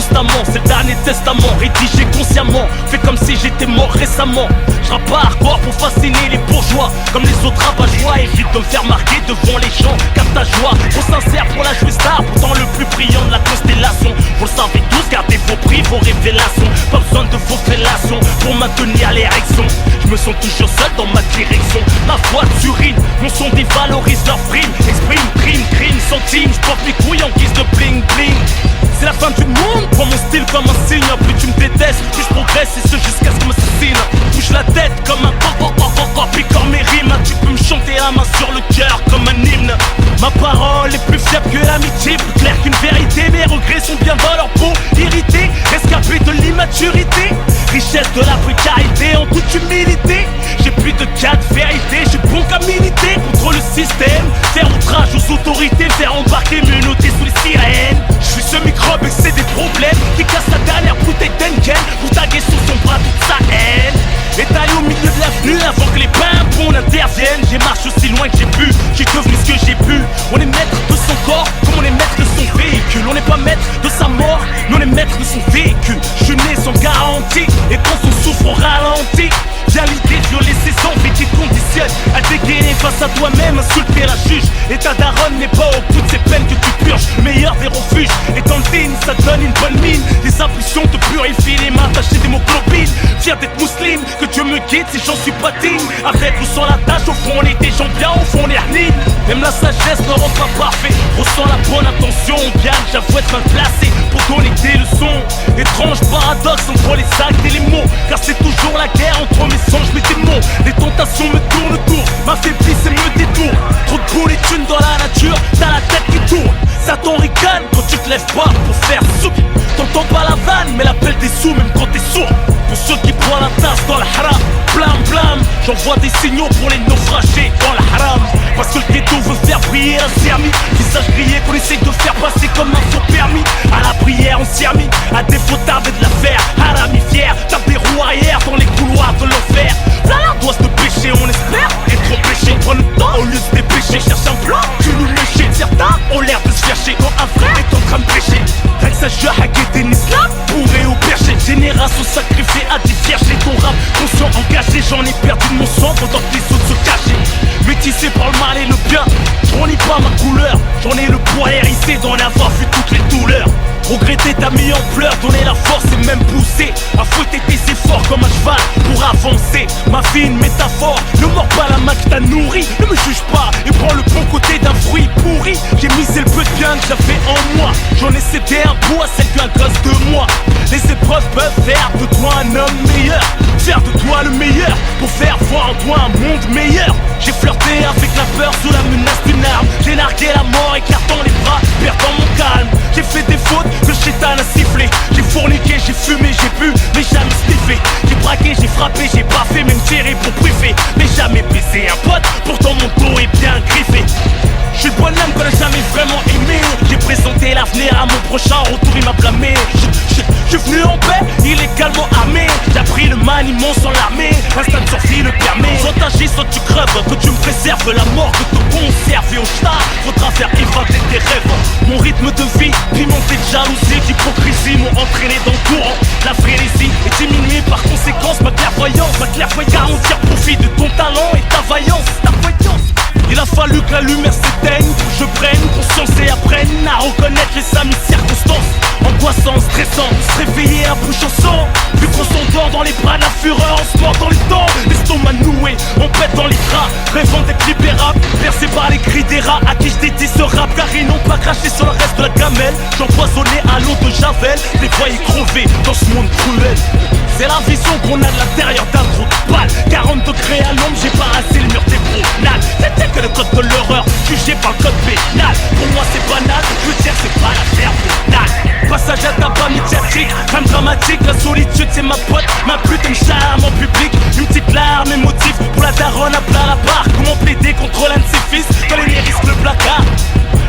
constamment, c'est le dernier testament rédigé consciemment, fait comme si j'étais mort récemment. J'rappe pas hardcore pour fasciner les bourgeois, comme les autres rabat-joie. Évite de me faire marquer devant les gens, capte ta joie. Trop sincère pour la jouer star, pourtant le plus brillant de la constellation. Vous le savez tous, gardez vos prix, vos révélations. Pas besoin de vos fellations pour maintenir l'érection. Je me sens toujours seul dans ma direction. Ma voix surine, mon son dévalorise leur prime. Exprime, crime, centime. J'porte mes couilles en guise de bling bling. C'est la fin du monde, prends mon style comme un signe. Plus tu me détestes, plus je progresse et ce jusqu'à ce que m'assassine. Bouge la tête comme un picore mes rimes. Tu peux me chanter la main sur le cœur comme un hymne. Ma parole est plus fiable que l'amitié, plus claire qu'une vérité. Mes regrets sont bien dans leur peau, irrités, rescapés de l'immaturité. Richesse de la précarité en toute humilité. J'ai plus de cas de vérité, j'ai bon qu'à militer contre le système. Faire outrage aux autorités, faire embarquer mes notés sous les sirènes. Je suis ce microbe et c'est des problèmes qui casse la dernière bouteille d'Enken pour taguer sous son bras toute sa haine. Étalé au milieu de l'avenue avant que les pimpons n'interviennent. J'ai marché aussi loin que j'ai pu, j'ai devenu ce que j'ai pu. On est maître de son corps comme on est maître de son véhicule. On n'est pas maître de sa mort, mais on est maître de son véhicule. Je suis né sans garantie et quand on souffre on ralentit. Viens l'idée de violer ses envies qui te conditionnent à dégainer face à toi-même, insulter la juge. Et ta daronne n'est pas au bout de ces peines que tu purges. Le meilleur des refuges est en digne, ça donne une bonne mine. Les impulsions te purifient les mains tachées d'hémoglobine. Fier d'être musulman, que Dieu me guide si j'en suis pas digne. Avec ou sans la tâche, au fond on est des gens bien, au fond on est hargnines. Même la sagesse ne rend pas parfait. Ressens la bonne intention, bien que j'avoue être mal placé pour donner des leçons. Étrange paradoxe entre les actes et les mots, car c'est toujours la guerre entre mes songes, mes démons. Les tentations me tournent autour, m'affaiblissent et me détournent. Trop de boules et thunes dans la nature, t'as la tête qui tourne. Satan ricane quand tu te lèves pas pour faire soupe. T'entends pas la vanne, mais l'appel des sous même quand t'es sourd. Pour ceux qui boivent la tasse dans le haram, blam, j'envoie des signaux pour les naufragés dans le haram. Parce que le ghetto veut faire briller un sermi, visage grillé qu'on essaye de faire passer comme un faux permis. À la prière on s'y a mis, à défaut tarder de la faire. Harami fier, tape des roues arrière dans les couloirs de l'enfer. Voilà doit se pécher, on espère, et trop péché. Prends le temps au lieu de se dépêcher, cherche un plan, tu nous lécher. Certains ont l'air de se chercher quand un frère est en train de prêcher. Avec sa jeu à guetter une islam, bourré au perché. Génération sacrifiée à des fierges, ton rap conscient engagé. J'en ai perdu de mon sang pendant que les autres se cachaient. Métissé par le mal et le bien, je relie pas ma couleur. J'en ai le poids hérissé d'en avoir vu toutes les douleurs. Regretter t'as mis en pleurs, donner la force et même pousser à fouetter tes efforts comme un cheval pour avancer. Ma vie une métaphore, ne mords pas la main que t'as nourrie. Ne me juge pas et prends le bon côté d'un fruit pourri. J'ai misé le peu de bien que j'avais en moi. J'en ai cédé un bout à celle qu'un gosse de moi. Les épreuves peuvent faire de toi un homme meilleur, faire de toi le meilleur pour faire voir en toi un monde meilleur. J'ai flirté avec la peur sous la menace d'une arme. J'ai nargué la mort écartant les bras, perdant mon calme. J'ai fait des fautes que le chétan a sifflé. J'ai fourniqué, j'ai fumé, j'ai bu, mais jamais sniffé. J'ai braqué, j'ai frappé, j'ai baffé, même tiré pour priver. Mais jamais baisé un pote, pourtant mon dos est bien griffé. Je suis le bonhomme qu'on n'a jamais vraiment aimé. J'ai présenté l'avenir à mon prochain, en retour il m'a blâmé. Je suis venu en paix, illégalement armé. J'ai appris le maniement sans l'armée, instinct de survie le permet. Soit t'agis, soit tu creves, que tu me préserves la mort, que te conserve. Et au stade, faudra faire évader tes rêves. Mon rythme de vie, pimenté de jalousie, d'hypocrisie m'ont entraîné dans le courant. La frénésie est diminuée par conséquence, ma clairvoyance. Car on tire profit de ton talent et ta vaillance. Il a fallu que la lumière s'éteigne pour que je prenne conscience et apprenne à reconnaître les amis circonstances. Angoissant, stressant, se réveiller un peu chanson. Vu qu'on s'endort dans les bras de la fureur, on se mord dans les dents. L'estomac noué, on pète dans les draps, rêvant d'être libérable, percé par les cris des rats à qui je dédie ce rap. Car ils n'ont pas craché sur le reste de la gamelle. J'empoisonnais à l'eau de Javel, les voyais crever dans ce monde cruel. C'est la vision qu'on a de l'intérieur d'un trou de balle. 40 degrés à l'ombre, j'ai parassé le mur des promenades. C'était que le code de l'horreur, jugé par le code pénal. Pour moi c'est banal, je veux dire c'est pas l'affaire pénale. Passage à tabac médiatique, trame dramatique. La solitude c'est ma pote, ma pute me charme en public. Une petite larme émotive pour la daronne à plat la barre. Comment plaider contre l'un de ses fils quand les risque le placard.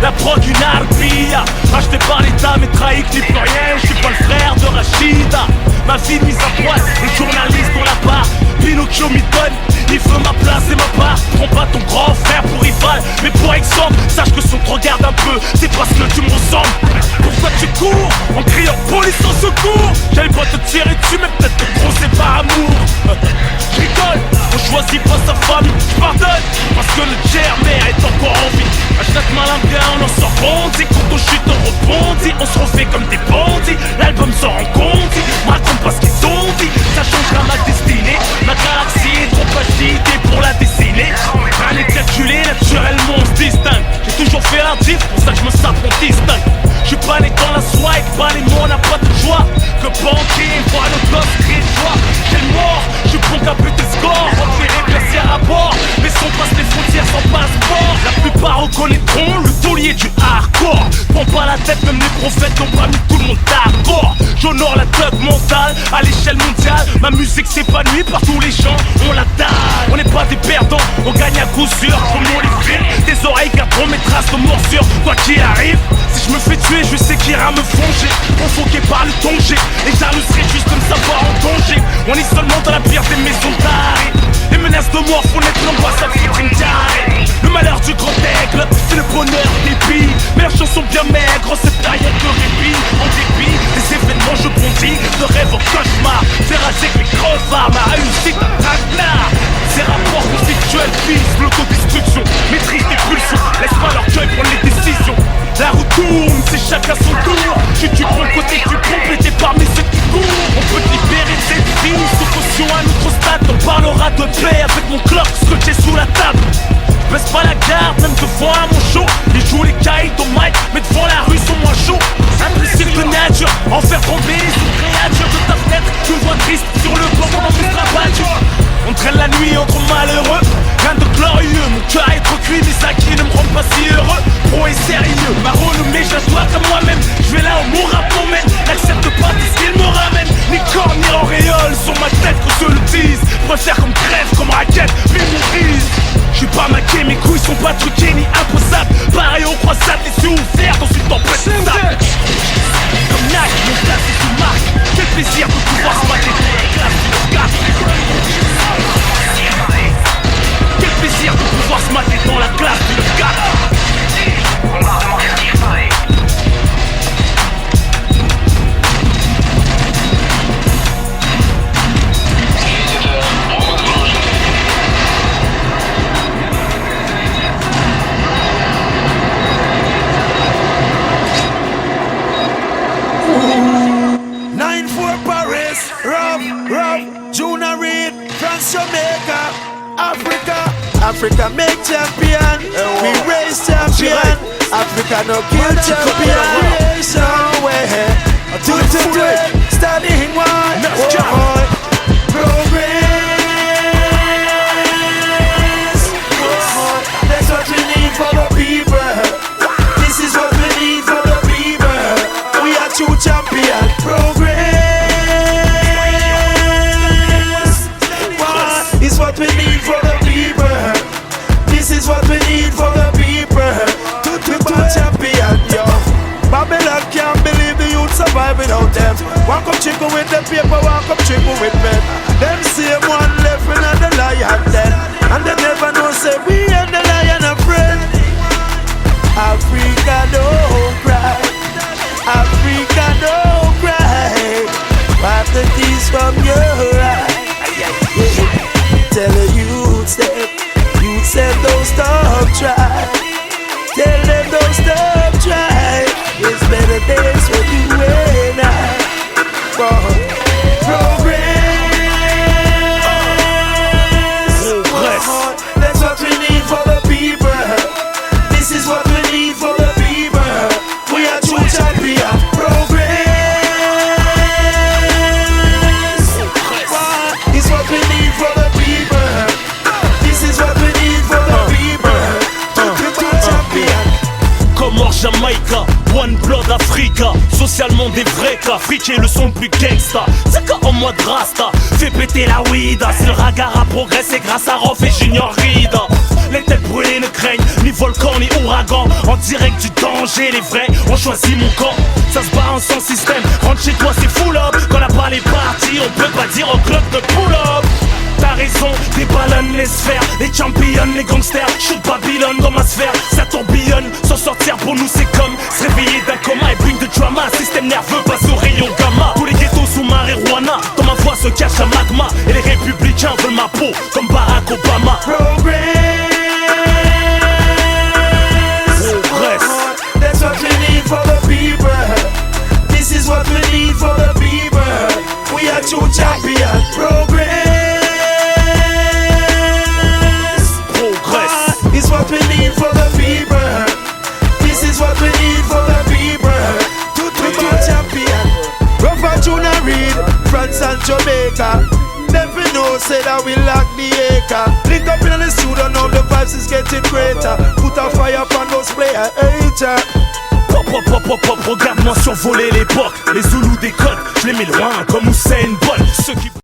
La prod une arbilla, racheté par l'état mais trahi que n'y plus rien. Je suis pas le frère de Rachida. Ma vie mise à poil, le journaliste dans la barre. Pinocchio m'y donne, qui veut ma place et ma part. Prends pas ton grand frère pour rival, mais pour exemple, sache que si on te regarde un peu, c'est parce que tu me ressembles. Pourquoi tu cours en criant police au secours? J'allais pas te tirer dessus, mais peut-être te brosser par amour. Je rigole, on choisit pas sa famille. Je pardonne, parce que le germaire est encore en vie. À chaque malin bien, on en sort grandi. Quand on chute, on rebondit. On se refait comme des bandits. L'album sort en condi. Raconte pas ce qu'ils ont dit. Ça changera ma destinée. Ma galaxie est trop agitée pour la dessiner. Rien n'est calculé, naturellement on se distingue. J'ai toujours fait la diff, pour ça que je me sape, on distingue. J'suis pas né dans la soie, pas les mots, on n'a pas de joie. Que banquier, voit le gosse, crie de joie. J'ai le mort, j'suis bon qu'à buter le score. Repérer, placer à bord. Mais si on passe les frontières sans passeport, la plupart reconnaîtront le taulier du hardcore. Prends pas la tête, même les prophètes n'ont pas mis tout le monde d'accord. J'honore la thug mentale à l'échelle mondiale. Ma musique s'épanouit par tous les gens, on la dalle. On n'est pas des perdants, on gagne à coup sûr. Comme on les filme, des oreilles garderont mes traces de morsure. Quoi qu'il arrive, si je me fais tuer, je sais qu'il ira me fonger. Convoqué par le danger, et j'hallucerai juste de me savoir en danger. On est seulement dans la pire des maisons d'arrêt. Les menaces de mort font naître l'angoisse, ça fait une diarrhée. Le malheur du grand aigle, c'est le bonheur des billes. Mais leurs chansons bien maigres, cette période de répit. En dépit des événements, je bondis de rêve en cauchemar. Faire rager que les crevards, ma réussite un traquenard. Ces rapports constituels visent l'autodestruction. Maîtrise tes pulsions, laisse pas leur cœur prendre les décisions. La roue tourne, c'est chacun son tour. Tu prends le côté, tu complété parmi ceux qui courent. On peut te libérer de cette vie, sous caution à notre stade. On parlera de paix avec mon clock scotché sous la table. Baisse pas la garde, même devant un mon show. Ils jouent les caïds au mic, mais devant la rue sont moins chauds. Imbécile de nature, en faire tomber les autres créatures de ta fenêtre. Tu me vois triste sur le bord pendant que je battu. On traîne la nuit entre malheureux, rien de glorieux. Mon cœur est trop cuit, mes acquis ne me rendent pas si heureux. Pro et sérieux, ma renommée, je la dois comme moi-même. Je vais là où mon rap m'emmène, n'accepte pas tout ce qu'il me ramène. Ni corps ni auréole sur ma tête qu'on se le dise. Préfère comme crève, comme raquette, mémorise. J'suis pas maqué, mes couilles sont pas truquées ni imposables. Pareil au croissade, les yeux ouverts dans une tempête de sable. Comme Nike, mon place est sous marque. Quel plaisir de pouvoir se mater dans la classe du regard. Quel plaisir de pouvoir se mater dans la classe du regard. Jamaica, Africa make champion. We raise champion. Africa no kill champion. No way. Studying one. Progress. That's what we need for the people. This is what we need for the people. We are true champion. Progress. Is what we need for the people. This is what we need for the people. To champion, yo. Babylon can't believe the youth survive without them. Walk up chicken with the paper, walk up chicken with pen. Them same one left in the lion den. And they never know say we and the lion are friends. Africa don't cry. Africa don't cry. Wipe the tears from your eyes. Tell the youth don't stop try. Tell them don't stop try. It's better days for you and I. Progress. That's what we need for the people. This is what we need for the people. We are true champions. Progress is what we need for the people. This is what we need for the people. Comores, Jamaïca, One Blood Africa. Socialement des vrais cas, friquer le son le plus gangsta. C'est quand en mode rasta, fait péter la weed. Si le ragar a progressé grâce à Rof et Junior Rida. Les têtes brûlées ne craignent ni volcan ni ouragan. En direct du danger, les vrais ont choisi mon camp. Ça se bat en sans système, rentre chez toi c'est full up. Quand la balle est partie, on peut pas dire au club de pull up. raison, des ballons les sphères, les champions, les gangsters, shoot Babylone dans ma sphère, ça tourbillonne, s'en sortir pour nous c'est comme se réveiller d'un coma et bring de drama, système nerveux passe au rayon gamma, tous les ghettos sous marijuana, dans ma voix se cache un magma, et les républicains veulent ma peau comme Barack Obama. That's what we need for the people. This is what we need for the people. We are two champions. Progress is what we need for the people. This is what we need for the people. Two champions. Robert Junior Reid, France and Jamaica. Never know, say that we lack the acre. Link up in the studio, now the vibes is getting greater. Put a fire upon those players, hater. Pop, pop, pop, pop, pop, regarde-moi survoler l'époque. Les Zoulous décodent, je les mets loin comme Usain Bolt. Ceux qui